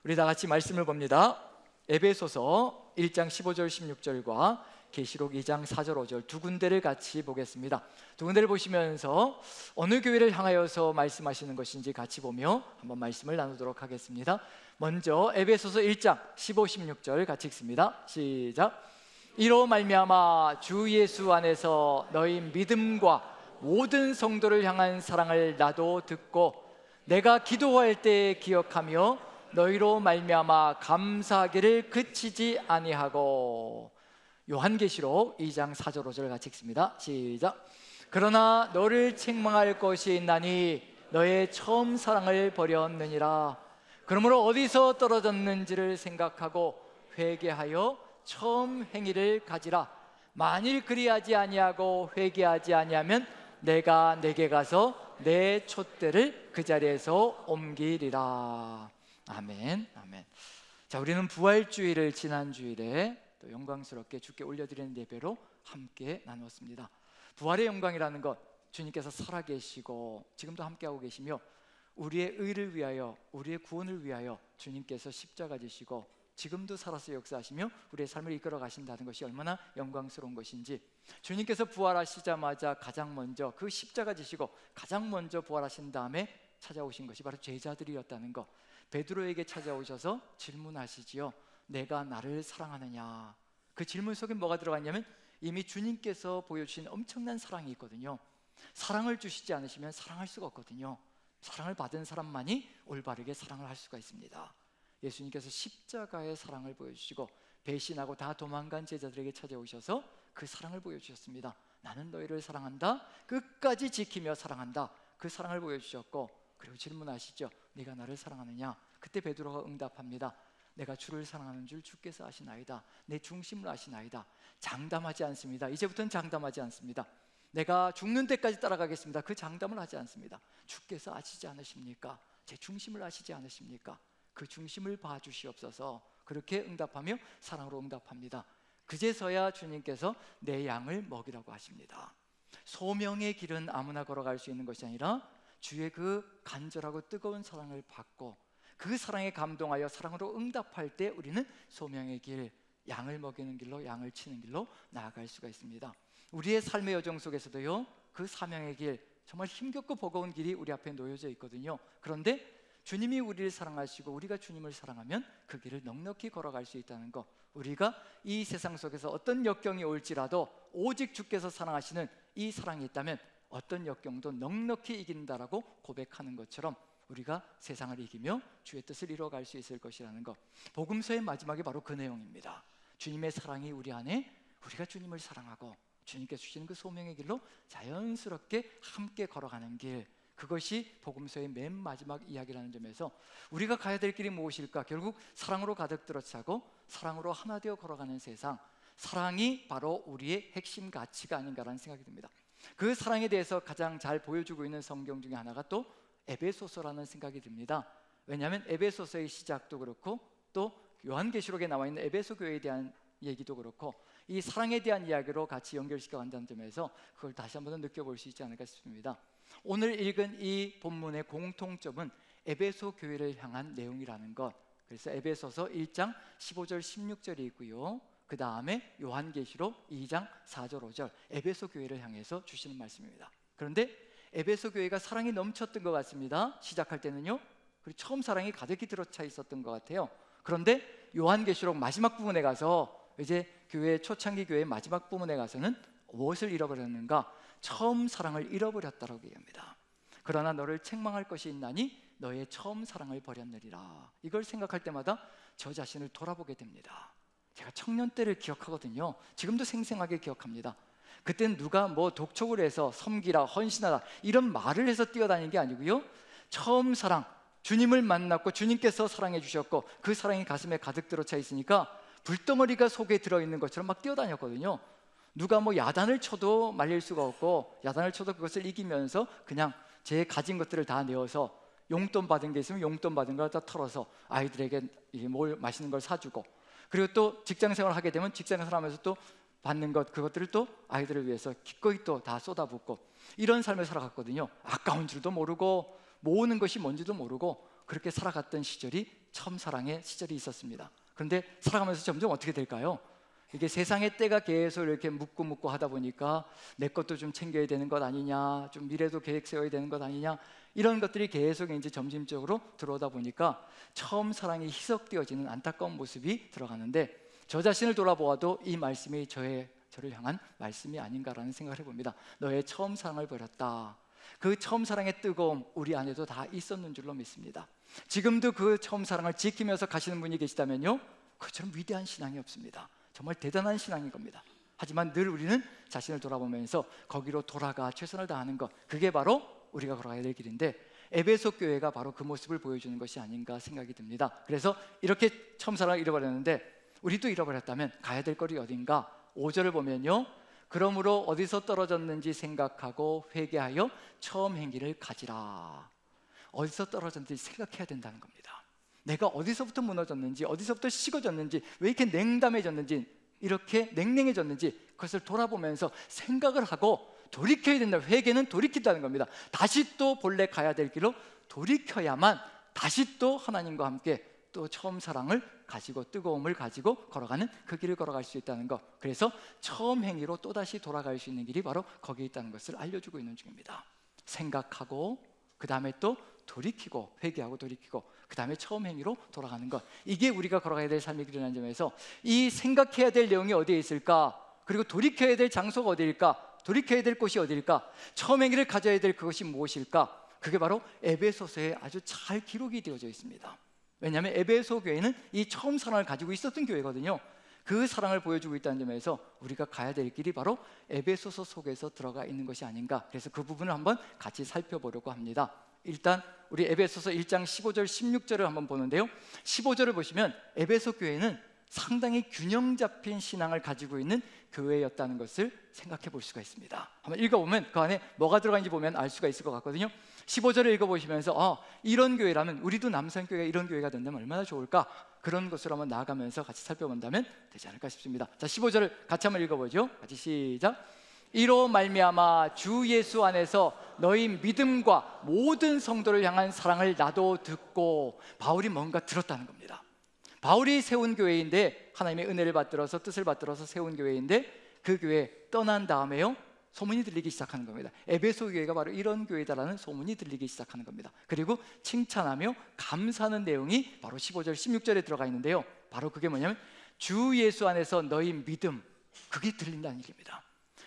우리 다 같이 말씀을 봅니다. 에베소서 1장 15절 16절과 계시록 2장 4절 5절 두 군데를 같이 보겠습니다. 두 군데를 보시면서 어느 교회를 향하여서 말씀하시는 것인지 같이 보며 한번 말씀을 나누도록 하겠습니다. 먼저 에베소서 1장 15, 16절 같이 읽습니다. 시작. 이로 말미암아 주 예수 안에서 너희 믿음과 모든 성도를 향한 사랑을 나도 듣고 내가 기도할 때 기억하며 너희로 말미암아 감사하기를 그치지 아니하고. 요한계시록 2장 4절 5절 같이 읽습니다. 시작. 그러나 너를 책망할 것이 있나니 너의 처음 사랑을 버렸느니라. 그러므로 어디서 떨어졌는지를 생각하고 회개하여 처음 행위를 가지라. 만일 그리하지 아니하고 회개하지 아니하면 내가 내게 가서 내 촛대를 그 자리에서 옮기리라. 아멘. 아멘. 자, 우리는 부활주일을 지난 주일에 또 영광스럽게 주께 올려드리는 예배로 함께 나누었습니다. 부활의 영광이라는 것, 주님께서 살아계시고 지금도 함께하고 계시며 우리의 의를 위하여, 우리의 구원을 위하여 주님께서 십자가 지시고 지금도 살아서 역사하시며 우리의 삶을 이끌어 가신다는 것이 얼마나 영광스러운 것인지, 주님께서 부활하시자마자 가장 먼저 그 십자가 지시고 가장 먼저 부활하신 다음에 찾아오신 것이 바로 제자들이었다는 것, 베드로에게 찾아오셔서 질문하시지요. 내가 나를 사랑하느냐? 그 질문 속에 뭐가 들어갔냐면 이미 주님께서 보여주신 엄청난 사랑이 있거든요. 사랑을 주시지 않으시면 사랑할 수가 없거든요. 사랑을 받은 사람만이 올바르게 사랑을 할 수가 있습니다. 예수님께서 십자가의 사랑을 보여주시고 배신하고 다 도망간 제자들에게 찾아오셔서 그 사랑을 보여주셨습니다. 나는 너희를 사랑한다, 끝까지 지키며 사랑한다, 그 사랑을 보여주셨고, 그리고 질문하시죠. 네가 나를 사랑하느냐? 그때 베드로가 응답합니다. 내가 주를 사랑하는 줄 주께서 아시나이다. 내 중심을 아시나이다. 장담하지 않습니다. 이제부터는 장담하지 않습니다. 내가 죽는 데까지 따라가겠습니다. 그 장담을 하지 않습니다. 주께서 아시지 않으십니까? 제 중심을 아시지 않으십니까? 그 중심을 봐주시옵소서. 그렇게 응답하며 사랑으로 응답합니다. 그제서야 주님께서 내 양을 먹이라고 하십니다. 소명의 길은 아무나 걸어갈 수 있는 것이 아니라 주의 그 간절하고 뜨거운 사랑을 받고 그 사랑에 감동하여 사랑으로 응답할 때 우리는 소명의 길, 양을 먹이는 길로, 양을 치는 길로 나아갈 수가 있습니다. 우리의 삶의 여정 속에서도요, 그 사명의 길, 정말 힘겹고 버거운 길이 우리 앞에 놓여져 있거든요. 그런데 주님이 우리를 사랑하시고 우리가 주님을 사랑하면 그 길을 넉넉히 걸어갈 수 있다는 것, 우리가 이 세상 속에서 어떤 역경이 올지라도 오직 주께서 사랑하시는 이 사랑이 있다면 어떤 역경도 넉넉히 이긴다라고 고백하는 것처럼 우리가 세상을 이기며 주의 뜻을 이루어갈 수 있을 것이라는 것, 복음서의 마지막이 바로 그 내용입니다. 주님의 사랑이 우리 안에, 우리가 주님을 사랑하고 주님께서 주시는 그 소명의 길로 자연스럽게 함께 걸어가는 길, 그것이 복음서의 맨 마지막 이야기라는 점에서 우리가 가야 될 길이 무엇일까? 결국 사랑으로 가득 들어차고 사랑으로 하나 되어 걸어가는 세상, 사랑이 바로 우리의 핵심 가치가 아닌가라는 생각이 듭니다. 그 사랑에 대해서 가장 잘 보여주고 있는 성경 중에 하나가 또 에베소서라는 생각이 듭니다. 왜냐하면 에베소서의 시작도 그렇고 또 요한계시록에 나와 있는 에베소 교회에 대한 얘기도 그렇고 이 사랑에 대한 이야기로 같이 연결시켜 간다는 점에서 그걸 다시 한번 더 느껴볼 수 있지 않을까 싶습니다. 오늘 읽은 이 본문의 공통점은 에베소 교회를 향한 내용이라는 것, 그래서 에베소서 1장 15절 16절이 있고요, 그 다음에 요한계시록 2장 4절 5절 에베소 교회를 향해서 주시는 말씀입니다. 그런데 에베소 교회가 사랑이 넘쳤던 것 같습니다. 시작할 때는요, 그리고 처음 사랑이 가득히 들어차 있었던 것 같아요. 그런데 요한계시록 마지막 부분에 가서 이제 교회 초창기 교회의 마지막 부분에 가서는 무엇을 잃어버렸는가? 처음 사랑을 잃어버렸다라고 얘기합니다. 그러나 너를 책망할 것이 있나니 너의 처음 사랑을 버렸느리라. 이걸 생각할 때마다 저 자신을 돌아보게 됩니다. 제가 청년 때를 기억하거든요. 지금도 생생하게 기억합니다. 그때는 누가 뭐 독촉을 해서 섬기라, 헌신하라 이런 말을 해서 뛰어다니는 게 아니고요, 처음 사랑, 주님을 만났고 주님께서 사랑해 주셨고 그 사랑이 가슴에 가득 들어차 있으니까 불덩어리가 속에 들어있는 것처럼 막 뛰어다녔거든요. 누가 뭐 야단을 쳐도 말릴 수가 없고, 야단을 쳐도 그것을 이기면서 그냥 제 가진 것들을 다 내어서 용돈 받은 게 있으면 용돈 받은 걸 다 털어서 아이들에게 뭘 맛있는 걸 사주고, 그리고 또 직장생활을 하게 되면 직장생활 하면서 또 받는 것, 그것들을 또 아이들을 위해서 기꺼이 또 다 쏟아붓고, 이런 삶을 살아갔거든요. 아까운 줄도 모르고 모으는 것이 뭔지도 모르고 그렇게 살아갔던 시절이 처음 사랑의 시절이 있었습니다. 그런데 살아가면서 점점 어떻게 될까요? 이게 세상의 때가 계속 이렇게 묻고 하다 보니까 내 것도 좀 챙겨야 되는 것 아니냐, 좀 미래도 계획 세워야 되는 것 아니냐, 이런 것들이 계속 이제 점진적으로 들어오다 보니까 처음 사랑이 희석되어지는 안타까운 모습이 들어가는데, 저 자신을 돌아보아도 이 말씀이 저를 향한 말씀이 아닌가라는 생각을 해봅니다. 너의 처음 사랑을 버렸다. 그 처음 사랑의 뜨거움 우리 안에도 다 있었는 줄로 믿습니다. 지금도 그 처음 사랑을 지키면서 가시는 분이 계시다면요, 그처럼 위대한 신앙이 없습니다. 정말 대단한 신앙인 겁니다. 하지만 늘 우리는 자신을 돌아보면서 거기로 돌아가 최선을 다하는 것, 그게 바로 우리가 걸어가야 될 길인데, 에베소 교회가 바로 그 모습을 보여주는 것이 아닌가 생각이 듭니다. 그래서 이렇게 처음 사랑을 잃어버렸는데 우리도 잃어버렸다면 가야 될 거리 어딘가? 5절을 보면요, 그러므로 어디서 떨어졌는지 생각하고 회개하여 처음 행기를 가지라. 어디서 떨어졌는지 생각해야 된다는 겁니다. 내가 어디서부터 무너졌는지, 어디서부터 식어졌는지, 왜 이렇게 냉담해졌는지, 이렇게 냉랭해졌는지 그것을 돌아보면서 생각을 하고 돌이켜야 된다. 회개는 돌이킨다는 겁니다. 다시 또 본래 가야 될 길로 돌이켜야만 다시 또 하나님과 함께 또 처음 사랑을 가지고 뜨거움을 가지고 걸어가는 그 길을 걸어갈 수 있다는 것. 그래서 처음 행위로 또다시 돌아갈 수 있는 길이 바로 거기에 있다는 것을 알려주고 있는 중입니다. 생각하고 그 다음에 또 돌이키고, 회개하고 돌이키고, 그 다음에 처음 행위로 돌아가는 것, 이게 우리가 걸어가야 될 삶의 길이라는 점에서 이 생각해야 될 내용이 어디에 있을까? 그리고 돌이켜야 될 장소가 어디일까? 돌이켜야 될 곳이 어디일까? 처음 행위를 가져야 될 그것이 무엇일까? 그게 바로 에베소서에 아주 잘 기록이 되어져 있습니다. 왜냐하면 에베소 교회는 이 처음 사랑을 가지고 있었던 교회거든요. 그 사랑을 보여주고 있다는 점에서 우리가 가야 될 길이 바로 에베소서 속에서 들어가 있는 것이 아닌가. 그래서 그 부분을 한번 같이 살펴보려고 합니다. 일단 우리 에베소서 1장 15절 16절을 한번 보는데요, 15절을 보시면 에베소 교회는 상당히 균형 잡힌 신앙을 가지고 있는 교회였다는 것을 생각해 볼 수가 있습니다. 한번 읽어보면 그 안에 뭐가 들어가는지 보면 알 수가 있을 것 같거든요. 15절을 읽어보시면서 이런 교회라면, 우리도 남산교회가 이런 교회가 된다면 얼마나 좋을까, 그런 것을 한번 나아가면서 같이 살펴본다면 되지 않을까 싶습니다. 자, 15절을 같이 한번 읽어보죠. 같이 시작. 이로 말미암아 주 예수 안에서 너희 믿음과 모든 성도를 향한 사랑을 나도 듣고, 바울이 뭔가 들었다는 겁니다. 바울이 세운 교회인데, 하나님의 은혜를 받들어서 뜻을 받들어서 세운 교회인데, 그 교회 떠난 다음에요, 소문이 들리기 시작하는 겁니다. 에베소 교회가 바로 이런 교회다라는 소문이 들리기 시작하는 겁니다. 그리고 칭찬하며 감사하는 내용이 바로 15절 16절에 들어가 있는데요, 바로 그게 뭐냐면 주 예수 안에서 너희 믿음, 그게 들린다는 얘기입니다.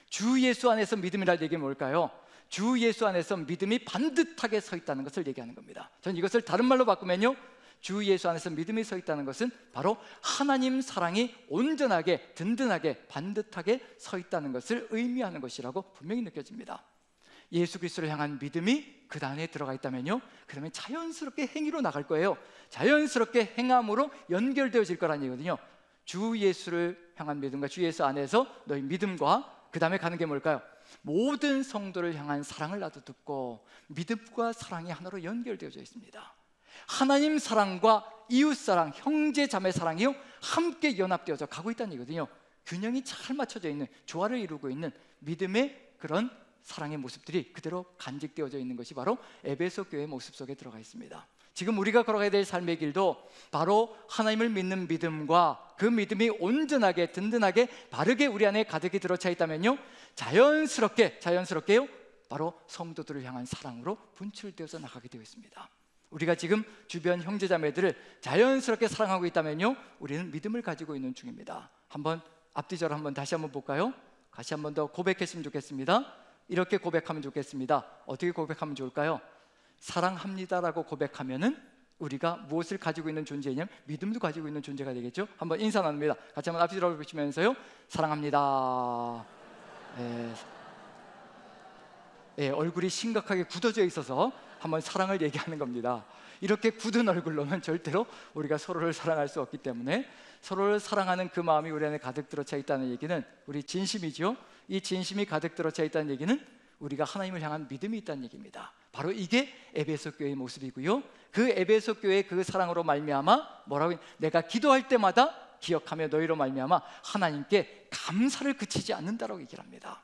주 예수 안에서 믿음이라는 얘기는 뭘까요? 주 예수 안에서 믿음이 반듯하게 서 있다는 것을 얘기하는 겁니다. 저는 이것을 다른 말로 바꾸면요, 주 예수 안에서 믿음이 서 있다는 것은 바로 하나님 사랑이 온전하게, 든든하게, 반듯하게 서 있다는 것을 의미하는 것이라고 분명히 느껴집니다. 예수 그리스도를 향한 믿음이 그 안에 들어가 있다면요, 그러면 자연스럽게 행위로 나갈 거예요. 자연스럽게 행함으로 연결되어질 거라는 얘기거든요. 주 예수를 향한 믿음과 주 예수 안에서 너희 믿음과 그 다음에 가는 게 뭘까요? 모든 성도를 향한 사랑을 나도 듣고, 믿음과 사랑이 하나로 연결되어져 있습니다. 하나님 사랑과 이웃 사랑, 형제 자매 사랑이요, 함께 연합되어져 가고 있다는 얘기거든요. 균형이 잘 맞춰져 있는, 조화를 이루고 있는 믿음의 그런 사랑의 모습들이 그대로 간직되어져 있는 것이 바로 에베소 교회의 모습 속에 들어가 있습니다. 지금 우리가 걸어가야 될 삶의 길도 바로 하나님을 믿는 믿음과 그 믿음이 온전하게, 든든하게, 바르게 우리 안에 가득히 들어차 있다면요, 자연스럽게요, 바로 성도들을 향한 사랑으로 분출되어서 나가게 되어 있습니다. 우리가 지금 주변 형제자매들을 자연스럽게 사랑하고 있다면요, 우리는 믿음을 가지고 있는 중입니다. 한번 앞뒤절 한번 다시 한번 볼까요? 다시 한번 더 고백했으면 좋겠습니다. 이렇게 고백하면 좋겠습니다. 어떻게 고백하면 좋을까요? 사랑합니다라고 고백하면은 우리가 무엇을 가지고 있는 존재냐면 믿음도 가지고 있는 존재가 되겠죠. 한번 인사 나눕니다. 같이 한번 앞뒤절 보시면서요, 사랑합니다. 얼굴이 심각하게 굳어져 있어서 한번 사랑을 얘기하는 겁니다. 이렇게 굳은 얼굴로는 절대로 우리가 서로를 사랑할 수 없기 때문에 서로를 사랑하는 그 마음이 우리 안에 가득 들어차 있다는 얘기는 우리 진심이죠. 이 진심이 가득 들어차 있다는 얘기는 우리가 하나님을 향한 믿음이 있다는 얘기입니다. 바로 이게 에베소 교회의 모습이고요, 그 에베소 교회의 그 사랑으로 말미암아 뭐라고, 내가 기도할 때마다 기억하며 너희로 말미암아 하나님께 감사를 그치지 않는다라고 얘기를 합니다.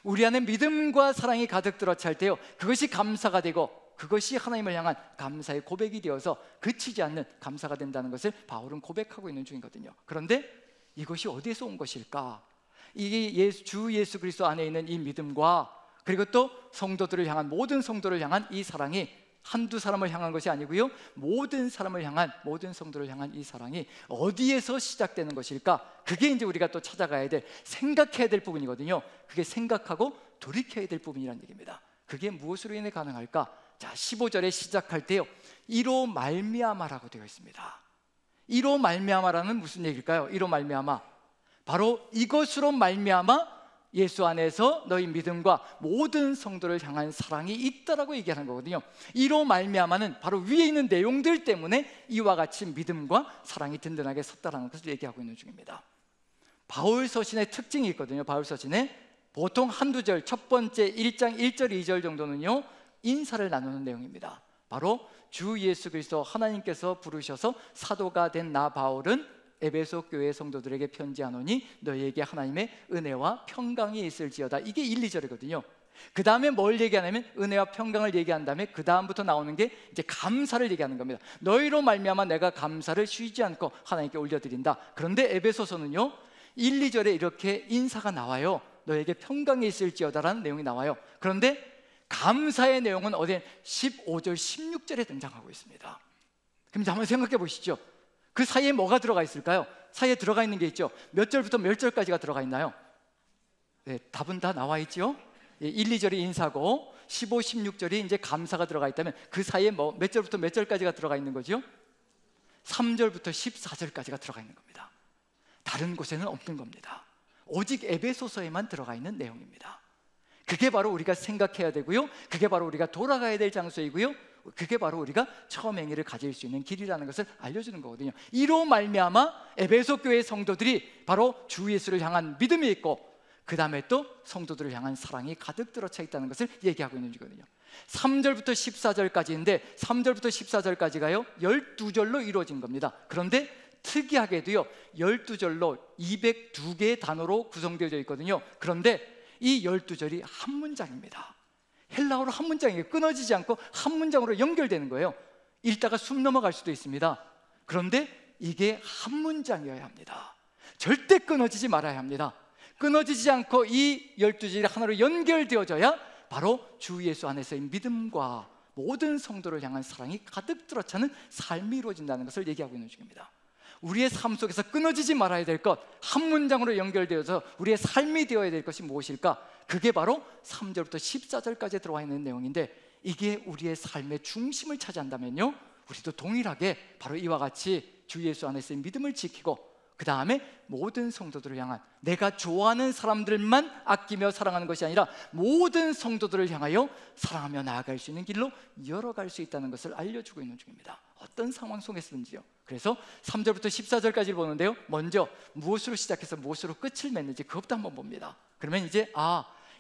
우리 안에 믿음과 사랑이 가득 들어찰 때요, 그것이 감사가 되고, 그것이 하나님을 향한 감사의 고백이 되어서 그치지 않는 감사가 된다는 것을 바울은 고백하고 있는 중이거든요. 그런데 이것이 어디에서 온 것일까? 이게 주 예수 그리스도 안에 있는 이 믿음과 그리고 또 성도들을 향한, 모든 성도를 향한 이 사랑이 한두 사람을 향한 것이 아니고요, 모든 사람을 향한, 모든 성도를 향한 이 사랑이 어디에서 시작되는 것일까? 그게 이제 우리가 또 찾아가야 될, 생각해야 될 부분이거든요. 그게 생각하고 돌이켜야 될 부분이라는 얘기입니다. 그게 무엇으로 인해 가능할까? 자, 15절에 시작할 때요, 이로 말미암아라고 되어 있습니다. 이로 말미암아라는 무슨 얘기일까요? 이로 말미암아, 바로 이것으로 말미암아 예수 안에서 너희 믿음과 모든 성도를 향한 사랑이 있다라고 얘기하는 거거든요. 이로 말미암아는 바로 위에 있는 내용들 때문에 이와 같이 믿음과 사랑이 든든하게 섰다라는 것을 얘기하고 있는 중입니다. 바울 서신의 특징이 있거든요. 바울 서신에 보통 한두 절, 첫 번째 1장 1절 2절 정도는요, 인사를 나누는 내용입니다. 바로 주 예수 그리스도 하나님께서 부르셔서 사도가 된 나 바울은 에베소 교회 성도들에게 편지하노니 너희에게 하나님의 은혜와 평강이 있을지어다. 이게 1, 2절이거든요. 그 다음에 뭘 얘기하냐면 은혜와 평강을 얘기한 다음에 그 다음부터 나오는 게 이제 감사를 얘기하는 겁니다. 너희로 말미암아 내가 감사를 쉬지 않고 하나님께 올려드린다. 그런데 에베소서는요 1, 2절에 이렇게 인사가 나와요. 너에게 평강이 있을지어다라는 내용이 나와요. 그런데 감사의 내용은 어디에 15절, 16절에 등장하고 있습니다. 그럼 한번 생각해 보시죠. 그 사이에 뭐가 들어가 있을까요? 사이에 들어가 있는 게 있죠. 몇 절부터 몇 절까지가 들어가 있나요? 네, 답은 다 나와 있죠. 1, 2절이 인사고 15, 16절이 이제 감사가 들어가 있다면 그 사이에 몇 절부터 몇 절까지가 들어가 있는 거죠? 3절부터 14절까지가 들어가 있는 겁니다. 다른 곳에는 없는 겁니다. 오직 에베소서에만 들어가 있는 내용입니다. 그게 바로 우리가 생각해야 되고요, 그게 바로 우리가 돌아가야 될 장소이고요, 그게 바로 우리가 처음 행위를 가질 수 있는 길이라는 것을 알려주는 거거든요. 이로 말미암아 에베소 교회 성도들이 바로 주 예수를 향한 믿음이 있고 그 다음에 또 성도들을 향한 사랑이 가득 들어차 있다는 것을 얘기하고 있는 거거든요. 3절부터 14절까지인데 3절부터 14절까지가요 12절로 이루어진 겁니다. 그런데 특이하게도요 12절로 202개의 단어로 구성되어져 있거든요. 그런데 이 12절이 한 문장입니다. 헬라어로 한 문장이에요. 끊어지지 않고 한 문장으로 연결되는 거예요. 읽다가 숨 넘어갈 수도 있습니다. 그런데 이게 한 문장이어야 합니다. 절대 끊어지지 말아야 합니다. 끊어지지 않고 이 12절이 하나로 연결되어져야 바로 주 예수 안에서의 믿음과 모든 성도를 향한 사랑이 가득 들어차는 삶이 이루어진다는 것을 얘기하고 있는 중입니다. 우리의 삶 속에서 끊어지지 말아야 될 것, 한 문장으로 연결되어서 우리의 삶이 되어야 될 것이 무엇일까? 그게 바로 3절부터 14절까지 들어와 있는 내용인데, 이게 우리의 삶의 중심을 차지한다면요 우리도 동일하게 바로 이와 같이 주 예수 안에서의 믿음을 지키고 그 다음에 모든 성도들을 향한, 내가 좋아하는 사람들만 아끼며 사랑하는 것이 아니라 모든 성도들을 향하여 사랑하며 나아갈 수 있는 길로 열어갈 수 있다는 것을 알려주고 있는 중입니다. 어떤 상황 속에서든지요. 그래서 3절부터 14절까지 보는데요, 먼저 무엇으로 시작해서 무엇으로 끝을 맺는지 그것도 한번 봅니다. 그러면 이제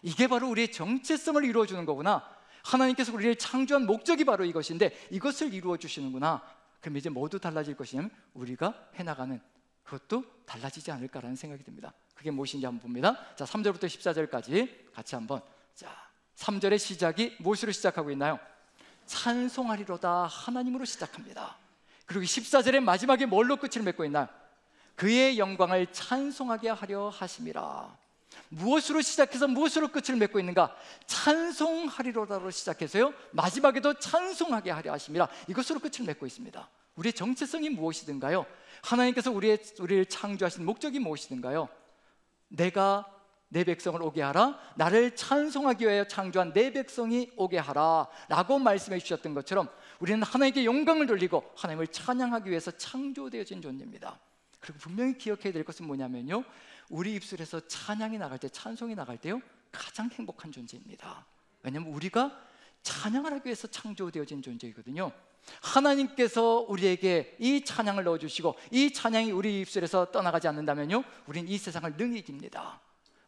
이게 바로 우리의 정체성을 이루어주는 거구나, 하나님께서 우리를 창조한 목적이 바로 이것인데 이것을 이루어 주시는구나. 그럼 이제 모두 달라질 것이냐면 우리가 해나가는 그것도 달라지지 않을까라는 생각이 듭니다. 그게 무엇인지 한번 봅니다. 자, 3절부터 14절까지 같이 한번. 자, 3절의 시작이 무엇으로 시작하고 있나요? 찬송하리로다 하나님으로 시작합니다. 그리고 14절의 마지막에 뭘로 끝을 맺고 있나요? 그의 영광을 찬송하게 하려 하심이라. 무엇으로 시작해서 무엇으로 끝을 맺고 있는가? 찬송하리로다로 시작해서요 마지막에도 찬송하게 하려 하심이라, 이것으로 끝을 맺고 있습니다. 우리의 정체성이 무엇이든가요, 하나님께서 우리를 창조하신 목적이 무엇이든가요, 내가 내 백성을 오게 하라, 나를 찬송하기 위하여 창조한 내 백성이 오게 하라 라고 말씀해 주셨던 것처럼 우리는 하나님께 영광을 돌리고 하나님을 찬양하기 위해서 창조되어진 존재입니다. 그리고 분명히 기억해야 될 것은 뭐냐면요, 우리 입술에서 찬양이 나갈 때, 찬송이 나갈 때요 가장 행복한 존재입니다. 왜냐하면 우리가 찬양을 하기 위해서 창조되어진 존재이거든요. 하나님께서 우리에게 이 찬양을 넣어주시고 이 찬양이 우리 입술에서 떠나가지 않는다면요 우린 이 세상을 능히 이깁니다.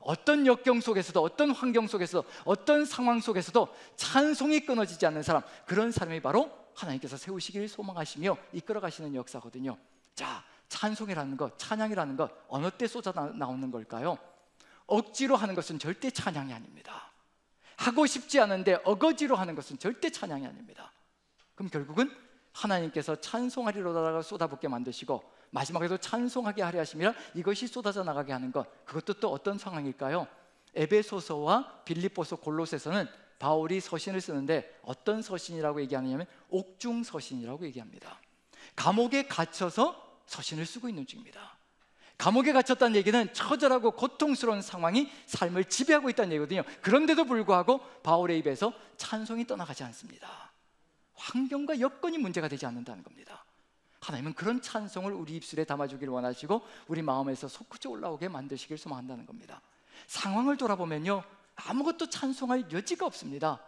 어떤 역경 속에서도, 어떤 환경 속에서도, 어떤 상황 속에서도 찬송이 끊어지지 않는 사람, 그런 사람이 바로 하나님께서 세우시길 소망하시며 이끌어 가시는 역사거든요. 자, 찬송이라는 것, 찬양이라는 것 어느 때 쏟아 나오는 걸까요? 억지로 하는 것은 절대 찬양이 아닙니다. 하고 싶지 않은데 어거지로 하는 것은 절대 찬양이 아닙니다. 그럼 결국은 하나님께서 찬송하리로다가 쏟아붓게 만드시고 마지막에도 찬송하게 하려 하심이라 이것이 쏟아져 나가게 하는 것, 그것도 또 어떤 상황일까요? 에베소서와 빌립보서, 골로새서는 바울이 서신을 쓰는데 어떤 서신이라고 얘기하느냐면 옥중 서신이라고 얘기합니다. 감옥에 갇혀서 서신을 쓰고 있는 중입니다. 감옥에 갇혔다는 얘기는 처절하고 고통스러운 상황이 삶을 지배하고 있다는 얘기거든요. 그런데도 불구하고 바울의 입에서 찬송이 떠나가지 않습니다. 환경과 여건이 문제가 되지 않는다는 겁니다. 하나님은 그런 찬송을 우리 입술에 담아주길 원하시고 우리 마음에서 솟구쳐 올라오게 만드시길 소망한다는 겁니다. 상황을 돌아보면요, 아무것도 찬송할 여지가 없습니다.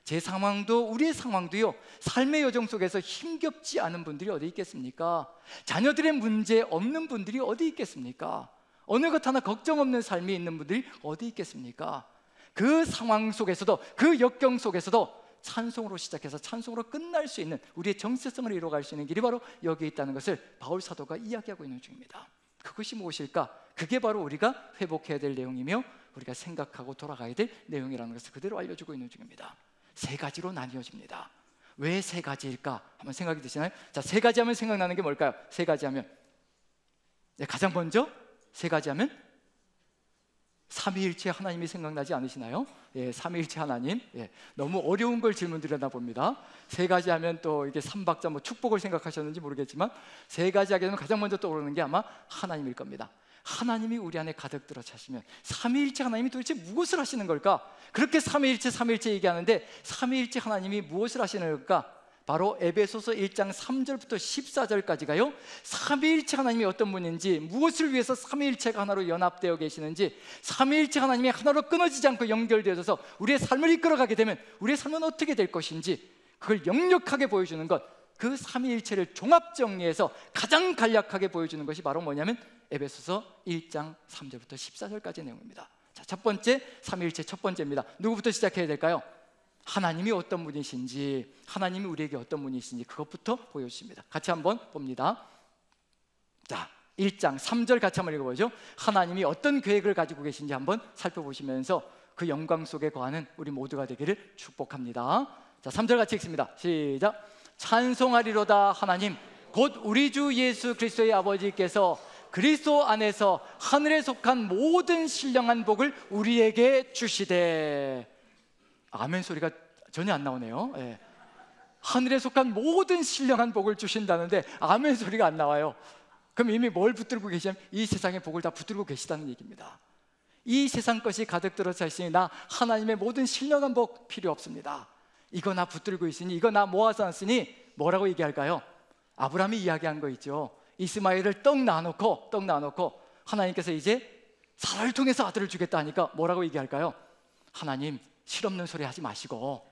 제 상황도 우리의 상황도요, 삶의 여정 속에서 힘겹지 않은 분들이 어디 있겠습니까? 자녀들의 문제 없는 분들이 어디 있겠습니까? 어느 것 하나 걱정 없는 삶이 있는 분들이 어디 있겠습니까? 그 상황 속에서도, 그 역경 속에서도 찬송으로 시작해서 찬송으로 끝날 수 있는, 우리의 정체성을 이루어갈 수 있는 길이 바로 여기에 있다는 것을 바울 사도가 이야기하고 있는 중입니다. 그것이 무엇일까? 그게 바로 우리가 회복해야 될 내용이며 우리가 생각하고 돌아가야 될 내용이라는 것을 그대로 알려주고 있는 중입니다. 세 가지로 나뉘어집니다. 왜 세 가지일까? 한번 생각이 드시나요? 자, 세 가지 하면 생각나는 게 뭘까요? 세 가지 하면, 가장 먼저 세 가지 하면 삼위일체 하나님이 생각나지 않으시나요? 삼위일체 하나님. 너무 어려운 걸 질문드렸나 봅니다. 세 가지 하면 또 이게 삼박자 축복을 생각하셨는지 모르겠지만 세 가지 하게 되면 가장 먼저 떠오르는 게 아마 하나님일 겁니다. 하나님이 우리 안에 가득 들어 차시면 삼위일체 하나님이 도대체 무엇을 하시는 걸까? 그렇게 삼위일체 얘기하는데 삼위일체 하나님이 무엇을 하시는 걸까? 바로 에베소서 1장 3절부터 14절까지가요, 삼위일체 하나님이 어떤 분인지, 무엇을 위해서 삼위일체가 하나로 연합되어 계시는지, 삼위일체 하나님이 하나로 끊어지지 않고 연결되어서 우리의 삶을 이끌어가게 되면 우리의 삶은 어떻게 될 것인지, 그걸 역력하게 보여주는 것, 그 삼위일체를 종합정리해서 가장 간략하게 보여주는 것이 바로 뭐냐면 에베소서 1장 3절부터 14절까지 내용입니다. 자, 첫 번째, 삼위일체 첫 번째입니다. 누구부터 시작해야 될까요? 하나님이 어떤 분이신지, 하나님이 우리에게 어떤 분이신지 그것부터 보여주십니다. 같이 한번 봅니다. 자, 1장 3절 같이 한번 읽어보죠. 하나님이 어떤 계획을 가지고 계신지 한번 살펴보시면서 그 영광 속에 거하는 우리 모두가 되기를 축복합니다. 자, 3절 같이 읽습니다. 시작. 찬송하리로다 하나님 곧 우리 주 예수 그리스도의 아버지께서 그리스도 안에서 하늘에 속한 모든 신령한 복을 우리에게 주시되. 아멘 소리가 전혀 안 나오네요. 하늘에 속한 모든 신령한 복을 주신다는데 아멘 소리가 안 나와요. 그럼 이미 뭘 붙들고 계시냐면 이 세상의 복을 다 붙들고 계시다는 얘기입니다. 이 세상 것이 가득 들어차 있으니 나 하나님의 모든 신령한 복 필요 없습니다. 이거 나 붙들고 있으니, 이거 나 모아서 놨으니 뭐라고 얘기할까요? 아브라함이 이야기한 거 있죠. 이스마엘을 떡 나눠놓고 하나님께서 이제 사라를 통해서 아들을 주겠다 하니까 뭐라고 얘기할까요? 하나님 실없는 소리 하지 마시고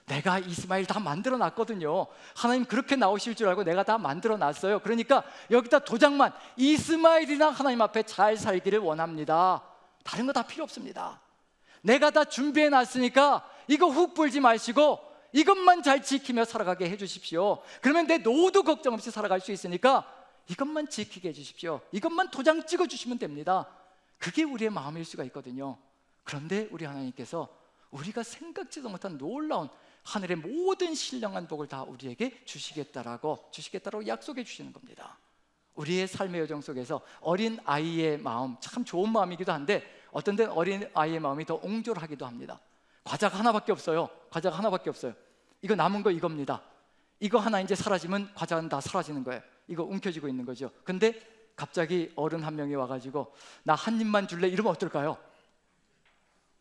내가 이스마엘 다 만들어 놨거든요. 하나님 그렇게 나오실 줄 알고 내가 다 만들어 놨어요. 그러니까 여기다 도장만, 이스마엘이나 하나님 앞에 잘 살기를 원합니다. 다른 거 다 필요 없습니다. 내가 다 준비해 놨으니까 이거 훅 불지 마시고 이것만 잘 지키며 살아가게 해주십시오. 그러면 내 노후도 걱정 없이 살아갈 수 있으니까 이것만 지키게 해주십시오. 이것만 도장 찍어주시면 됩니다. 그게 우리의 마음일 수가 있거든요. 그런데 우리 하나님께서 우리가 생각지도 못한 놀라운 하늘의 모든 신령한 복을 다 우리에게 주시겠다라고 약속해 주시는 겁니다. 우리의 삶의 여정 속에서 어린 아이의 마음, 참 좋은 마음이기도 한데 어떤 데는 어린 아이의 마음이 더 옹졸하기도 합니다. 과자가 하나밖에 없어요. 이거 남은 거 이겁니다. 이거 하나 이제 사라지면 과자는 다 사라지는 거예요. 이거 움켜쥐고 있는 거죠. 근데 갑자기 어른 한 명이 와가지고 나 한 입만 줄래? 이러면 어떨까요?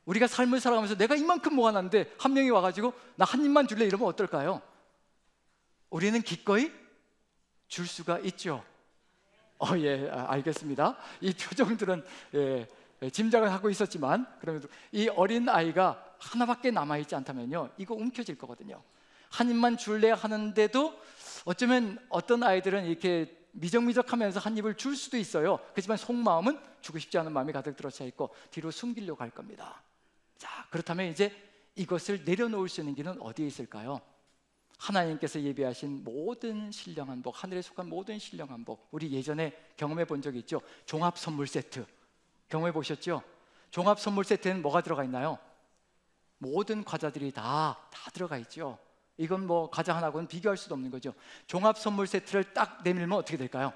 우리가 삶을 살아가면서 내가 이만큼 모아놨는데 한 명이 와가지고 나 한 입만 줄래? 이러면 어떨까요? 우리는 기꺼이 줄 수가 있죠. 알겠습니다. 이 표정들은 짐작을 하고 있었지만 그럼에도 이 어린 아이가 하나밖에 남아있지 않다면요, 이거 움켜질 거거든요. 한 입만 줄래 하는데도 어쩌면 어떤 아이들은 이렇게 미적미적하면서 한 입을 줄 수도 있어요. 그렇지만 속마음은 주고 싶지 않은 마음이 가득 들어차 있고 뒤로 숨기려고 할 겁니다. 자, 그렇다면 이제 이것을 내려놓을 수 있는 길은 어디에 있을까요? 하나님께서 예비하신 모든 신령한 복, 하늘에 속한 모든 신령한 복, 우리 예전에 경험해 본 적이 있죠. 종합 선물 세트 경험해 보셨죠? 종합 선물 세트에는 뭐가 들어가 있나요? 모든 과자들이 다 들어가 있죠. 이건 뭐 과자 하나하고는 비교할 수도 없는 거죠. 종합 선물 세트를 딱 내밀면 어떻게 될까요?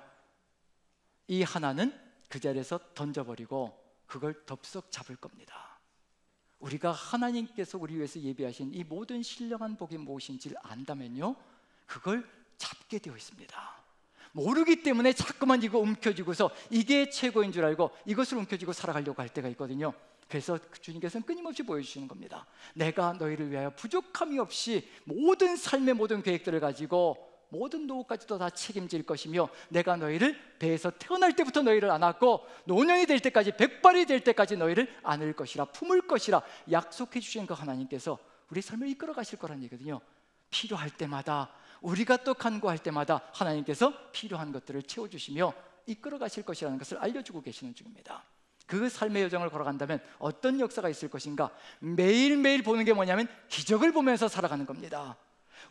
이 하나는 그 자리에서 던져버리고 그걸 덥석 잡을 겁니다. 우리가 하나님께서 우리 위해서 예비하신 이 모든 신령한 복이 무엇인지를 안다면요, 그걸 잡게 되어 있습니다. 모르기 때문에 자꾸만 이거 움켜쥐고서 이게 최고인 줄 알고 이것을 움켜쥐고 살아가려고 할 때가 있거든요. 그래서 주님께서는 끊임없이 보여주시는 겁니다. 내가 너희를 위하여 부족함이 없이 모든 삶의 모든 계획들을 가지고 모든 노후까지도 다 책임질 것이며, 내가 너희를 배에서 태어날 때부터 너희를 안았고 노년이 될 때까지, 백발이 될 때까지 너희를 안을 것이라, 품을 것이라 약속해 주신 그 하나님께서 우리 삶을 이끌어 가실 거라는 얘기거든요. 필요할 때마다, 우리가 또 간구할 때마다 하나님께서 필요한 것들을 채워주시며 이끌어 가실 것이라는 것을 알려주고 계시는 중입니다. 그 삶의 여정을 걸어간다면 어떤 역사가 있을 것인가? 매일매일 보는 게 뭐냐면 기적을 보면서 살아가는 겁니다.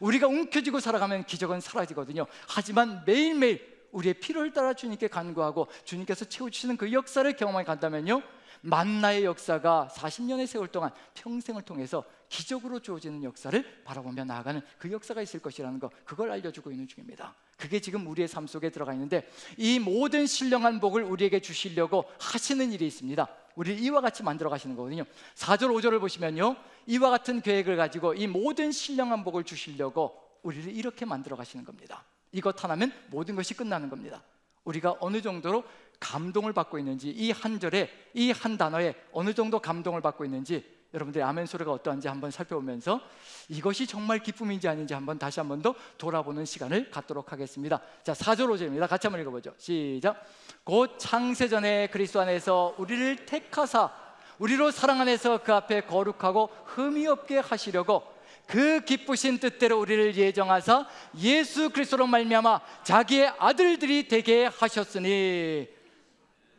우리가 움켜쥐고 살아가면 기적은 사라지거든요. 하지만 매일매일 우리의 필요를 따라 주님께 간구하고 주님께서 채워주시는 그 역사를 경험해 간다면요, 만나의 역사가 40년의 세월 동안 평생을 통해서 기적으로 주어지는 역사를 바라보며 나아가는 그 역사가 있을 것이라는 것, 그걸 알려주고 있는 중입니다. 그게 지금 우리의 삶 속에 들어가 있는데, 이 모든 신령한 복을 우리에게 주시려고 하시는 일이 있습니다. 우리를 이와 같이 만들어 가시는 거거든요. 4절 5절을 보시면요, 이와 같은 계획을 가지고 이 모든 신령한 복을 주시려고 우리를 이렇게 만들어 가시는 겁니다. 이것 하나면 모든 것이 끝나는 겁니다. 우리가 어느 정도로 감동을 받고 있는지, 이 한 절에, 이 한 단어에 어느 정도 감동을 받고 있는지, 여러분들의 아멘 소리가 어떠한지 한번 살펴보면서 이것이 정말 기쁨인지 아닌지 다시 한 번 더 돌아보는 시간을 갖도록 하겠습니다. 자, 4절 5절입니다. 같이 한번 읽어보죠. 시작. 곧 창세전에 그리스도 안에서 우리를 택하사 우리로 사랑 안에서 그 앞에 거룩하고 흠이 없게 하시려고 그 기쁘신 뜻대로 우리를 예정하사 예수 그리스도로 말미암아 자기의 아들들이 되게 하셨으니.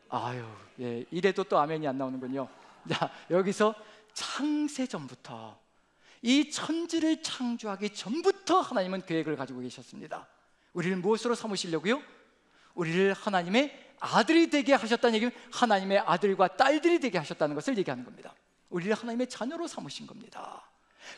아유, 예, 이래도 또 아멘이 안 나오는군요. 자, 여기서 창세전부터, 이 천지를 창조하기 전부터 하나님은 계획을 가지고 계셨습니다. 우리를 무엇으로 삼으시려고요? 우리를 하나님의 아들이 되게 하셨다는 얘기는 하나님의 아들과 딸들이 되게 하셨다는 것을 얘기하는 겁니다. 우리를 하나님의 자녀로 삼으신 겁니다.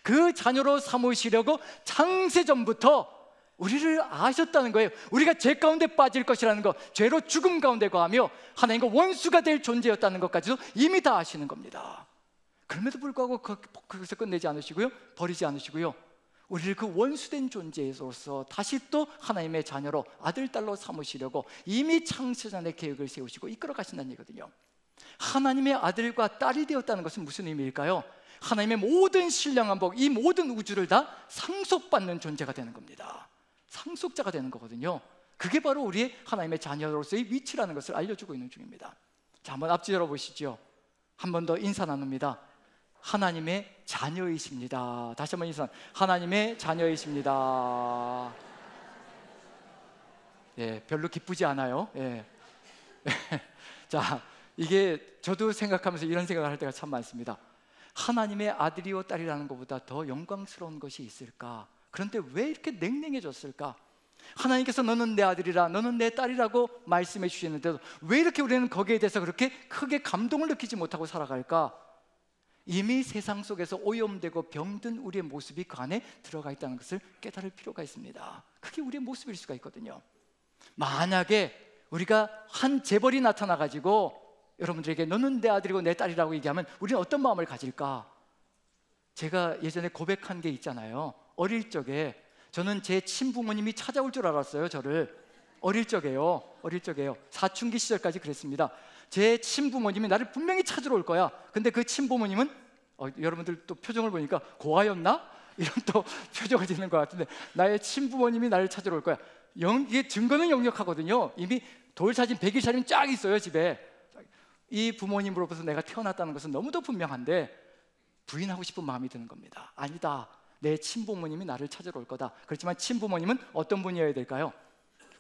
그 자녀로 삼으시려고 창세전부터 우리를 아셨다는 거예요. 우리가 죄 가운데 빠질 것이라는 것, 죄로 죽음 가운데 거하며 하나님과 원수가 될 존재였다는 것까지도 이미 다 아시는 겁니다. 그럼에도 불구하고 거기서 끝내지 않으시고요, 버리지 않으시고요, 우리를 그 원수된 존재로서 다시 또 하나님의 자녀로, 아들, 딸로 삼으시려고 이미 창세전의 계획을 세우시고 이끌어 가신다는 얘기거든요. 하나님의 아들과 딸이 되었다는 것은 무슨 의미일까요? 하나님의 모든 신령한 복, 이 모든 우주를 다 상속받는 존재가 되는 겁니다. 상속자가 되는 거거든요. 그게 바로 우리의 하나님의 자녀로서의 위치라는 것을 알려주고 있는 중입니다. 자, 한번 앞뒤 열어보시죠. 한 번 더 인사 나눕니다. 하나님의 자녀이십니다. 다시 한번 인사. 하나님의 자녀이십니다. 예, 별로 기쁘지 않아요. 예. 자, 이게 저도 생각하면서 이런 생각을 할 때가 참 많습니다. 하나님의 아들이요 딸이라는 것보다 더 영광스러운 것이 있을까? 그런데 왜 이렇게 냉랭해졌을까? 하나님께서 너는 내 아들이라, 너는 내 딸이라고 말씀해 주시는데도 왜 이렇게 우리는 거기에 대해서 그렇게 크게 감동을 느끼지 못하고 살아갈까? 이미 세상 속에서 오염되고 병든 우리의 모습이 그 안에 들어가 있다는 것을 깨달을 필요가 있습니다. 그게 우리의 모습일 수가 있거든요. 만약에 우리가 한 재벌이 나타나가지고 여러분들에게 너는 내 아들이고 내 딸이라고 얘기하면 우리는 어떤 마음을 가질까? 제가 예전에 고백한 게 있잖아요. 어릴 적에 저는 제 친부모님이 찾아올 줄 알았어요. 저를 어릴 적에요. 사춘기 시절까지 그랬습니다. 제 친부모님이 나를 분명히 찾으러 올 거야. 근데 그 친부모님은 여러분들 또 표정을 보니까 고아였나? 이런 또 표정을 짓는 것 같은데, 나의 친부모님이 나를 찾으러 올 거야. 이게 증거는 역력하거든요. 이미 돌사진, 백일사진 쫙 있어요, 집에. 이 부모님으로부터 내가 태어났다는 것은 너무도 분명한데 부인하고 싶은 마음이 드는 겁니다. 아니다, 내 친부모님이 나를 찾으러 올 거다. 그렇지만 친부모님은 어떤 분이어야 될까요?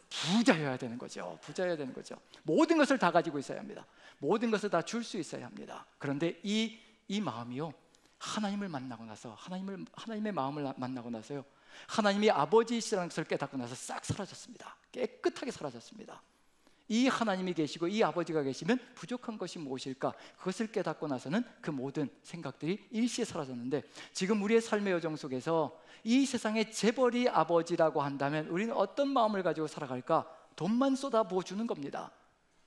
부자여야 되는 거죠. 부자여야 되는 거죠. 모든 것을 다 가지고 있어야 합니다. 모든 것을 다 줄 수 있어야 합니다. 그런데 이 마음이요, 하나님을 만나고 나서, 하나님의 마음을 만나고 나서요, 하나님이 아버지이시라는 것을 깨닫고 나서 싹 사라졌습니다. 깨끗하게 사라졌습니다. 이 하나님이 계시고 이 아버지가 계시면 부족한 것이 무엇일까? 그것을 깨닫고 나서는 그 모든 생각들이 일시에 사라졌는데, 지금 우리의 삶의 여정 속에서 이 세상의 재벌이 아버지라고 한다면 우리는 어떤 마음을 가지고 살아갈까? 돈만 쏟아부어 주는 겁니다.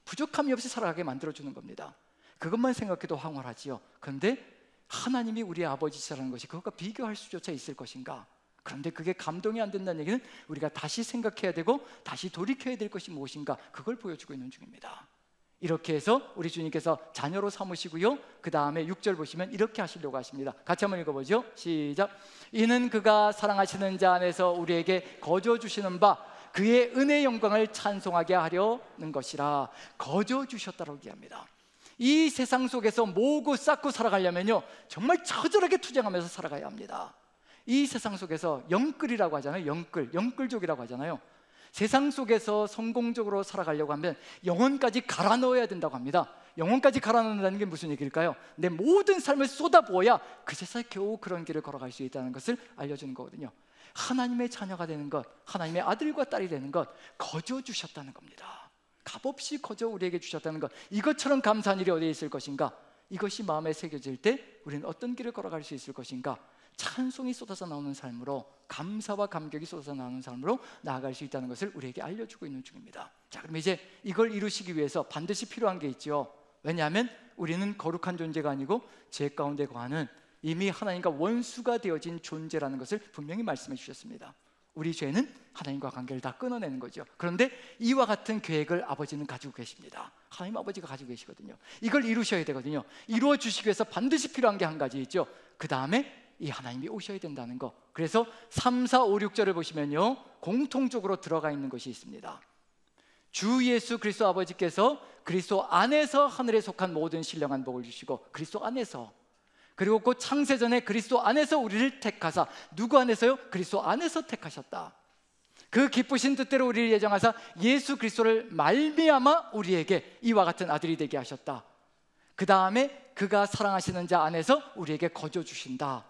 부족함이 없이 살아가게 만들어주는 겁니다. 그것만 생각해도 황홀하지요. 그런데 하나님이 우리의 아버지시라는 것이 그것과 비교할 수조차 있을 것인가? 그런데 그게 감동이 안 된다는 얘기는 우리가 다시 생각해야 되고 다시 돌이켜야 될 것이 무엇인가, 그걸 보여주고 있는 중입니다. 이렇게 해서 우리 주님께서 자녀로 삼으시고요, 그 다음에 6절 보시면 이렇게 하시려고 하십니다. 같이 한번 읽어보죠. 시작. 이는 그가 사랑하시는 자 안에서 우리에게 거저 주시는 바 그의 은혜의 영광을 찬송하게 하려는 것이라. 거저 주셨다고 얘기합니다. 이 세상 속에서 모으고 쌓고 살아가려면요, 정말 처절하게 투쟁하면서 살아가야 합니다. 이 세상 속에서 영끌이라고 하잖아요. 영끌족이라고 하잖아요. 세상 속에서 성공적으로 살아가려고 하면 영혼까지 갈아 넣어야 된다고 합니다. 영혼까지 갈아 넣는다는 게 무슨 얘기일까요? 내 모든 삶을 쏟아부어야 그제서야 겨우 그런 길을 걸어갈 수 있다는 것을 알려주는 거거든요. 하나님의 자녀가 되는 것, 하나님의 아들과 딸이 되는 것, 거저 주셨다는 겁니다. 값없이 거저 우리에게 주셨다는 것, 이것처럼 감사한 일이 어디에 있을 것인가? 이것이 마음에 새겨질 때 우리는 어떤 길을 걸어갈 수 있을 것인가? 찬송이 쏟아져 나오는 삶으로, 감사와 감격이 쏟아져 나오는 삶으로 나아갈 수 있다는 것을 우리에게 알려주고 있는 중입니다. 자, 그럼 이제 이걸 이루시기 위해서 반드시 필요한 게 있죠. 왜냐하면 우리는 거룩한 존재가 아니고 죄 가운데 거하는 이미 하나님과 원수가 되어진 존재라는 것을 분명히 말씀해 주셨습니다. 우리 죄는 하나님과 관계를 다 끊어내는 거죠. 그런데 이와 같은 계획을 아버지는 가지고 계십니다. 하나님 아버지가 가지고 계시거든요. 이걸 이루셔야 되거든요. 이루어 주시기 위해서 반드시 필요한 게 한 가지 있죠. 그 다음에 이 하나님이 오셔야 된다는 거. 그래서 3, 4, 5, 6절을 보시면요, 공통적으로 들어가 있는 것이 있습니다. 주 예수 그리스도 아버지께서 그리스도 안에서 하늘에 속한 모든 신령한 복을 주시고, 그리스도 안에서, 그리고 그 창세전에 그리스도 안에서 우리를 택하사, 누구 안에서요? 그리스도 안에서 택하셨다. 그 기쁘신 뜻대로 우리를 예정하사 예수 그리스도를 말미암아 우리에게 이와 같은 아들이 되게 하셨다. 그 다음에 그가 사랑하시는 자 안에서 우리에게 거저 주신다.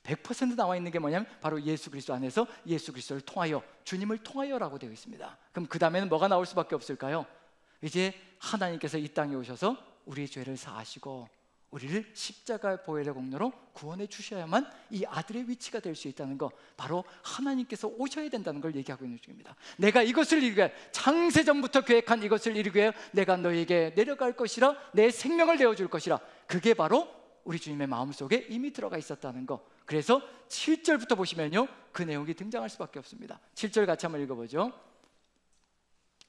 100% 나와 있는 게 뭐냐면 바로 예수 그리스도 안에서 예수 그리스도를 통하여, 주님을 통하여라고 되어 있습니다. 그럼 그 다음에는 뭐가 나올 수밖에 없을까요? 이제 하나님께서 이 땅에 오셔서 우리의 죄를 사하시고 우리를 십자가의 보혈의 공로로 구원해 주셔야만 이 아들의 위치가 될 수 있다는 거, 바로 하나님께서 오셔야 된다는 걸 얘기하고 있는 중입니다. 내가 이것을 이루기 위해, 창세전부터 계획한 이것을 이루기 위해 내가 너에게 내려갈 것이라, 내 생명을 내어줄 것이라. 그게 바로 우리 주님의 마음속에 이미 들어가 있었다는 거. 그래서 7절부터 보시면요, 그 내용이 등장할 수밖에 없습니다. 7절 같이 한번 읽어보죠.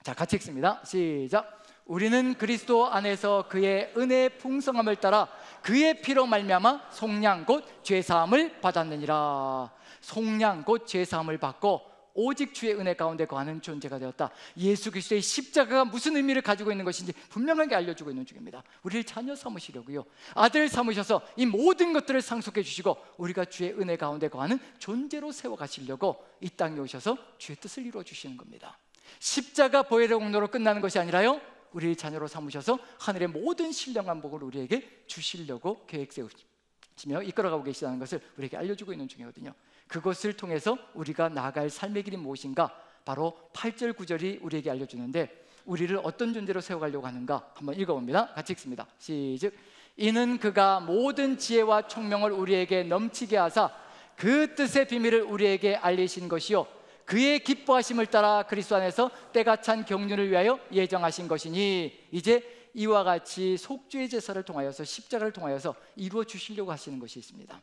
자, 같이 읽습니다. 시작. 우리는 그리스도 안에서 그의 은혜의 풍성함을 따라 그의 피로 말미암아 속량 곧 죄사함을 받았느니라. 속량 곧 죄사함을 받고 오직 주의 은혜 가운데 거하는 존재가 되었다. 예수 그리스도의 십자가가 무슨 의미를 가지고 있는 것인지 분명하게 알려주고 있는 중입니다. 우리를 자녀 삼으시려고요, 아들 삼으셔서 이 모든 것들을 상속해 주시고 우리가 주의 은혜 가운데 거하는 존재로 세워가시려고 이 땅에 오셔서 주의 뜻을 이루어 주시는 겁니다. 십자가 보혈의 공로로 끝나는 것이 아니라요, 우리를 자녀로 삼으셔서 하늘의 모든 신령한 복을 우리에게 주시려고 계획 세우시며 이끌어가고 계시다는 것을 우리에게 알려주고 있는 중이거든요. 그것을 통해서 우리가 나아갈 삶의 길이 무엇인가, 바로 8절 9절이 우리에게 알려주는데, 우리를 어떤 존재로 세워가려고 하는가 한번 읽어봅니다. 같이 읽습니다. 시작. 이는 그가 모든 지혜와 총명을 우리에게 넘치게 하사 그 뜻의 비밀을 우리에게 알리신 것이요 그의 기뻐하심을 따라 그리스도 안에서 때가 찬 경륜을 위하여 예정하신 것이니. 이제 이와 같이 속죄의 제사를 통하여서, 십자가를 통하여서 이루어 주시려고 하시는 것이 있습니다.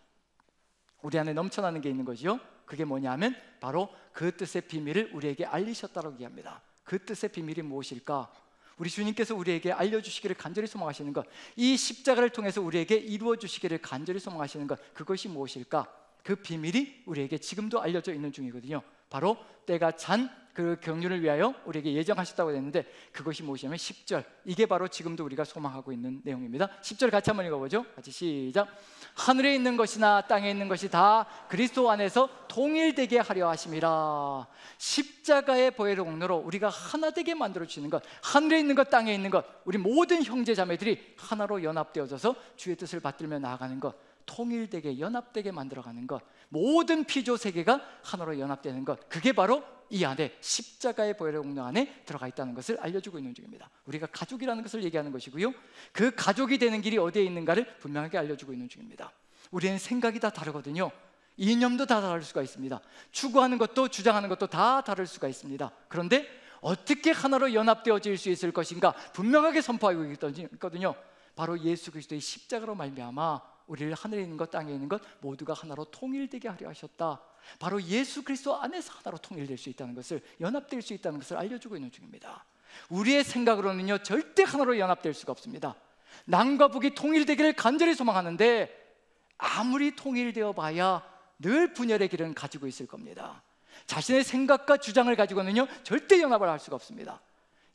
우리 안에 넘쳐나는 게 있는 거죠. 그게 뭐냐면 바로 그 뜻의 비밀을 우리에게 알리셨다고 얘기합니다. 그 뜻의 비밀이 무엇일까? 우리 주님께서 우리에게 알려주시기를 간절히 소망하시는 것, 이 십자가를 통해서 우리에게 이루어 주시기를 간절히 소망하시는 것, 그것이 무엇일까? 그 비밀이 우리에게 지금도 알려져 있는 중이거든요. 바로 때가 찬 그 경륜을 위하여 우리에게 예정하셨다고 했는데, 그것이 무엇이냐면 10절, 이게 바로 지금도 우리가 소망하고 있는 내용입니다. 10절 같이 한번 읽어보죠. 같이 시작. 하늘에 있는 것이나 땅에 있는 것이 다 그리스도 안에서 통일되게 하려 하심이라. 십자가의 보혈의 공로로 우리가 하나 되게 만들어 주시는 것, 하늘에 있는 것 땅에 있는 것, 우리 모든 형제 자매들이 하나로 연합되어져서 주의 뜻을 받들며 나아가는 것, 통일되게 연합되게 만들어가는 것, 모든 피조 세계가 하나로 연합되는 것, 그게 바로 이 안에 십자가의 보혈의 공로 안에 들어가 있다는 것을 알려주고 있는 중입니다. 우리가 가족이라는 것을 얘기하는 것이고요, 그 가족이 되는 길이 어디에 있는가를 분명하게 알려주고 있는 중입니다. 우리는 생각이 다 다르거든요. 이념도 다 다를 수가 있습니다. 추구하는 것도 주장하는 것도 다 다를 수가 있습니다. 그런데 어떻게 하나로 연합되어질 수 있을 것인가 분명하게 선포하고 있거든요. 바로 예수 그리스도의 십자가로 말미암아 우리를 하늘에 있는 것 땅에 있는 것 모두가 하나로 통일되게 하려 하셨다. 바로 예수 그리스도 안에서 하나로 통일될 수 있다는 것을, 연합될 수 있다는 것을 알려주고 있는 중입니다. 우리의 생각으로는요 절대 하나로 연합될 수가 없습니다. 남과 북이 통일되기를 간절히 소망하는데 아무리 통일되어 봐야 늘 분열의 길은 가지고 있을 겁니다. 자신의 생각과 주장을 가지고는요 절대 연합을 할 수가 없습니다.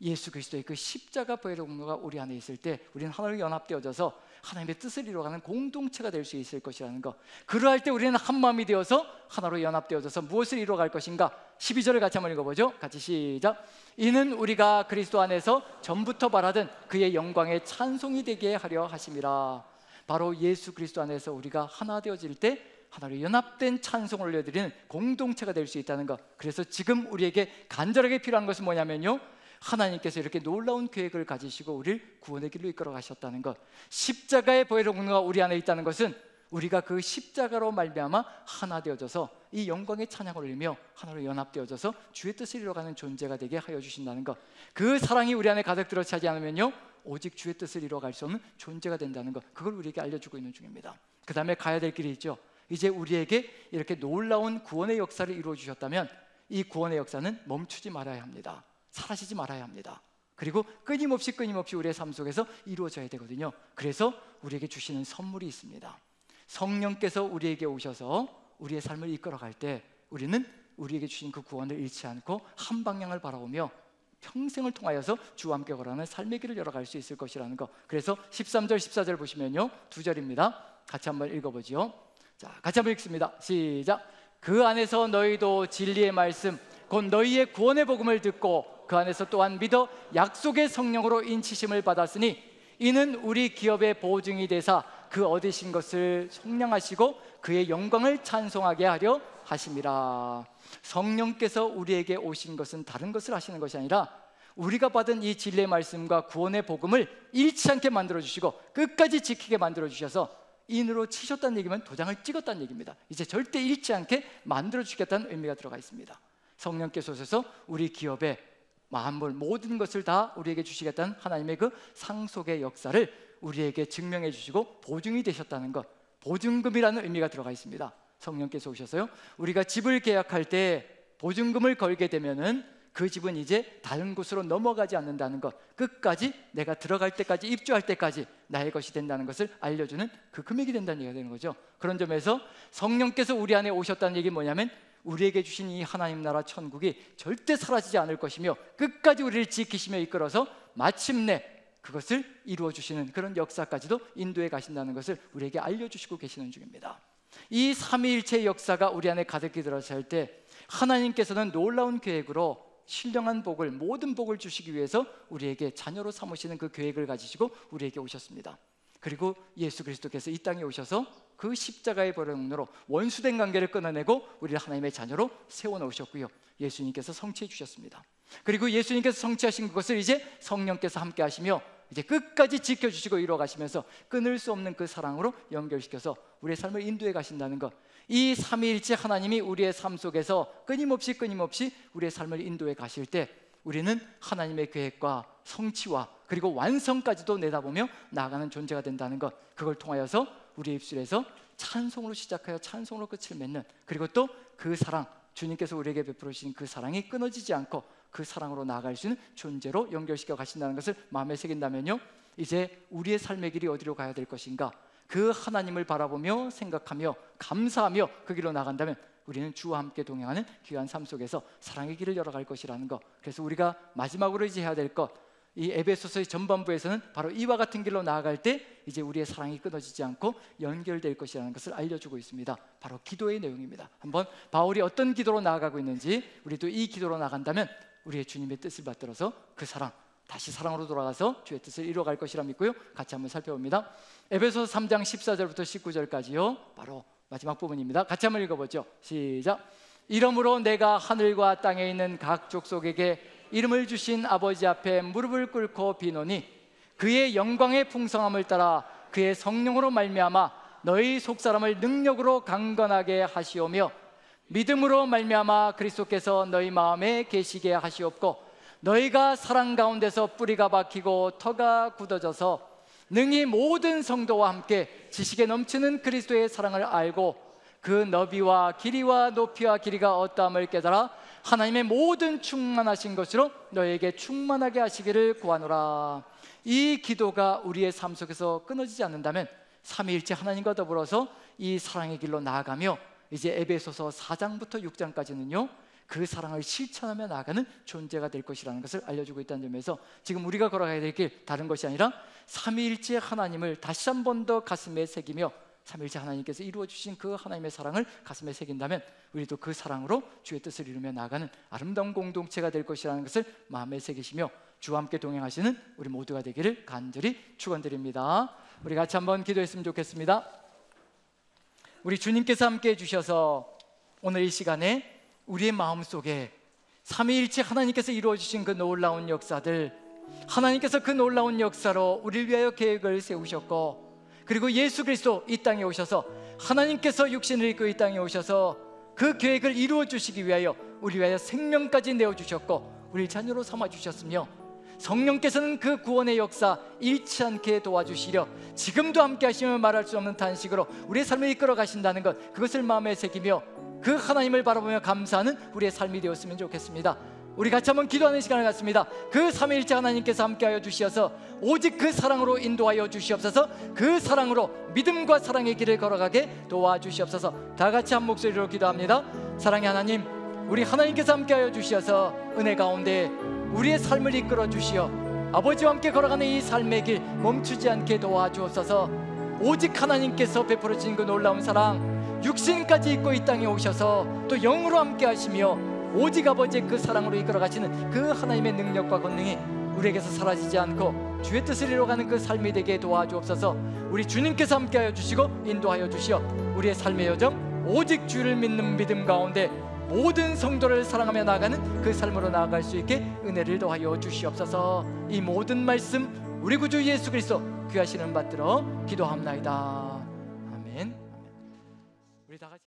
예수 그리스도의 그 십자가 보혈의 공로가 우리 안에 있을 때 우리는 하나로 연합되어져서 하나님의 뜻을 이루어가는 공동체가 될 수 있을 것이라는 것, 그러할 때 우리는 한 마음이 되어서 하나로 연합되어져서 무엇을 이루어갈 것인가. 12절을 같이 한번 읽어보죠. 같이 시작. 이는 우리가 그리스도 안에서 전부터 바라던 그의 영광의 찬송이 되게 하려 하심이라. 바로 예수 그리스도 안에서 우리가 하나 되어질 때 하나로 연합된 찬송을 올려드리는 공동체가 될 수 있다는 것. 그래서 지금 우리에게 간절하게 필요한 것은 뭐냐면요, 하나님께서 이렇게 놀라운 계획을 가지시고 우리를 구원의 길로 이끌어 가셨다는 것, 십자가의 보혈의 공로가 우리 안에 있다는 것은 우리가 그 십자가로 말미암아 하나 되어져서 이 영광의 찬양을 올리며 하나로 연합되어져서 주의 뜻을 이루어가는 존재가 되게 하여 주신다는 것, 그 사랑이 우리 안에 가득 들어차지 않으면요 오직 주의 뜻을 이루어갈 수 없는 존재가 된다는 것, 그걸 우리에게 알려주고 있는 중입니다. 그 다음에 가야 될 길이 있죠. 이제 우리에게 이렇게 놀라운 구원의 역사를 이루어 주셨다면 이 구원의 역사는 멈추지 말아야 합니다. 사라지지 말아야 합니다. 그리고 끊임없이 우리의 삶 속에서 이루어져야 되거든요. 그래서 우리에게 주시는 선물이 있습니다. 성령께서 우리에게 오셔서 우리의 삶을 이끌어갈 때 우리는 우리에게 주신 그 구원을 잃지 않고 한 방향을 바라보며 평생을 통하여서 주와 함께 걸어가는 삶의 길을 열어갈 수 있을 것이라는 것. 그래서 13절 14절 보시면요 2절입니다. 같이 한번 읽어보죠. 자, 같이 한번 읽습니다. 시작. 그 안에서 너희도 진리의 말씀 곧 너희의 구원의 복음을 듣고 그 안에서 또한 믿어 약속의 성령으로 인치심을 받았으니 이는 우리 기업의 보증이 되사 그 얻으신 것을 속량하시고 그의 영광을 찬송하게 하려 하심이라. 성령께서 우리에게 오신 것은 다른 것을 하시는 것이 아니라 우리가 받은 이 진리의 말씀과 구원의 복음을 잃지 않게 만들어주시고 끝까지 지키게 만들어주셔서 인으로 치셨다는 얘기면 도장을 찍었다는 얘기입니다. 이제 절대 잃지 않게 만들어주겠다는 의미가 들어가 있습니다. 성령께서 오셔서 우리 기업에 만물 모든 것을 다 우리에게 주시겠다는 하나님의 그 상속의 역사를 우리에게 증명해 주시고 보증이 되셨다는 것, 보증금이라는 의미가 들어가 있습니다. 성령께서 오셔서요 우리가 집을 계약할 때 보증금을 걸게 되면은 그 집은 이제 다른 곳으로 넘어가지 않는다는 것, 끝까지 내가 들어갈 때까지 입주할 때까지 나의 것이 된다는 것을 알려주는 그 금액이 된다는 얘기가 되는 거죠. 그런 점에서 성령께서 우리 안에 오셨다는 얘기는 뭐냐면 우리에게 주신 이 하나님 나라 천국이 절대 사라지지 않을 것이며 끝까지 우리를 지키시며 이끌어서 마침내 그것을 이루어 주시는 그런 역사까지도 인도해 가신다는 것을 우리에게 알려주시고 계시는 중입니다. 이 삼위일체의 역사가 우리 안에 가득히 들어찰 때 하나님께서는 놀라운 계획으로 신령한 복을, 모든 복을 주시기 위해서 우리에게 자녀로 삼으시는 그 계획을 가지시고 우리에게 오셨습니다. 그리고 예수 그리스도께서 이 땅에 오셔서 그 십자가의 보혈로 원수된 관계를 끊어내고 우리를 하나님의 자녀로 세워놓으셨고요 예수님께서 성취해 주셨습니다. 그리고 예수님께서 성취하신 그것을 이제 성령께서 함께 하시며 이제 끝까지 지켜주시고 이루어가시면서 끊을 수 없는 그 사랑으로 연결시켜서 우리의 삶을 인도해 가신다는 것, 이 삼위일체 하나님이 우리의 삶 속에서 끊임없이 우리의 삶을 인도해 가실 때 우리는 하나님의 계획과 성취와 그리고 완성까지도 내다보며 나아가는 존재가 된다는 것, 그걸 통하여서 우리의 입술에서 찬송으로 시작하여 찬송으로 끝을 맺는, 그리고 또 그 사랑, 주님께서 우리에게 베풀어 주신 그 사랑이 끊어지지 않고 그 사랑으로 나아갈 수 있는 존재로 연결시켜 가신다는 것을 마음에 새긴다면요 이제 우리의 삶의 길이 어디로 가야 될 것인가, 그 하나님을 바라보며 생각하며 감사하며 그 길로 나간다면 우리는 주와 함께 동행하는 귀한 삶 속에서 사랑의 길을 열어갈 것이라는 것. 그래서 우리가 마지막으로 이제 해야 될 것, 이 에베소서의 전반부에서는 바로 이와 같은 길로 나아갈 때 이제 우리의 사랑이 끊어지지 않고 연결될 것이라는 것을 알려주고 있습니다. 바로 기도의 내용입니다. 한번 바울이 어떤 기도로 나아가고 있는지 우리도 이 기도로 나간다면 우리의 주님의 뜻을 받들어서 그 사랑, 다시 사랑으로 돌아가서 주의 뜻을 이루어갈 것이라 믿고요 같이 한번 살펴봅니다. 에베소서 3장 14절부터 19절까지요 바로 마지막 부분입니다. 같이 한번 읽어보죠. 시작. 이러므로 내가 하늘과 땅에 있는 각 족속에게 이름을 주신 아버지 앞에 무릎을 꿇고 비노니 그의 영광의 풍성함을 따라 그의 성령으로 말미암아 너희 속사람을 능력으로 강건하게 하시오며 믿음으로 말미암아 그리스도께서 너희 마음에 계시게 하시옵고 너희가 사랑 가운데서 뿌리가 박히고 터가 굳어져서 능히 모든 성도와 함께 지식에 넘치는 그리스도의 사랑을 알고 그 너비와 길이와 높이와 길이가 어떠함을 깨달아 하나님의 모든 충만하신 것으로 너희에게 충만하게 하시기를 구하노라. 이 기도가 우리의 삶 속에서 끊어지지 않는다면 삼위일체 하나님과 더불어서 이 사랑의 길로 나아가며 이제 에베소서 4장부터 6장까지는요 그 사랑을 실천하며 나아가는 존재가 될 것이라는 것을 알려주고 있다는 점에서 지금 우리가 걸어가야 될 길 다른 것이 아니라 삼위일체 하나님을 다시 한 번 더 가슴에 새기며 삼위일체 하나님께서 이루어주신 그 하나님의 사랑을 가슴에 새긴다면 우리도 그 사랑으로 주의 뜻을 이루며 나아가는 아름다운 공동체가 될 것이라는 것을 마음에 새기시며 주와 함께 동행하시는 우리 모두가 되기를 간절히 축원드립니다. 우리 같이 한번 기도했으면 좋겠습니다. 우리 주님께서 함께 해주셔서 오늘 이 시간에 우리의 마음속에 삼위일체 하나님께서 이루어주신 그 놀라운 역사들, 하나님께서 그 놀라운 역사로 우리를 위하여 계획을 세우셨고 그리고 예수 그리스도 이 땅에 오셔서 하나님께서 육신을 입고 이 땅에 오셔서 그 계획을 이루어 주시기 위하여 우리 위하여 생명까지 내어주셨고 우리를 자녀로 삼아주셨으며 성령께서는 그 구원의 역사 잃지 않게 도와주시려 지금도 함께 하시며 말할 수 없는 탄식으로 우리의 삶을 이끌어 가신다는 것, 그것을 마음에 새기며 그 하나님을 바라보며 감사하는 우리의 삶이 되었으면 좋겠습니다. 우리 같이 한번 기도하는 시간을 갖습니다. 그 삼위일체 하나님께서 함께하여 주시어서 오직 그 사랑으로 인도하여 주시옵소서. 그 사랑으로 믿음과 사랑의 길을 걸어가게 도와주시옵소서. 다 같이 한 목소리로 기도합니다. 사랑의 하나님, 우리 하나님께서 함께하여 주시어서 은혜 가운데 우리의 삶을 이끌어 주시어 아버지와 함께 걸어가는 이 삶의 길 멈추지 않게 도와주옵소서. 오직 하나님께서 베풀어 주신 그 놀라운 사랑, 육신까지 입고 이 땅에 오셔서 또 영으로 함께 하시며 오직 아버지의 그 사랑으로 이끌어 가시는 그 하나님의 능력과 권능이 우리에게서 사라지지 않고 주의 뜻을 이루어가는 그 삶이 되게 도와주옵소서. 우리 주님께서 함께하여 주시고 인도하여 주시어 우리의 삶의 여정 오직 주를 믿는 믿음 가운데 모든 성도를 사랑하며 나아가는 그 삶으로 나아갈 수 있게 은혜를 더하여 주시옵소서. 이 모든 말씀 우리 구주 예수 그리스도 귀하신 이름 받들어 기도합나이다. 아멘. 우리 다 같이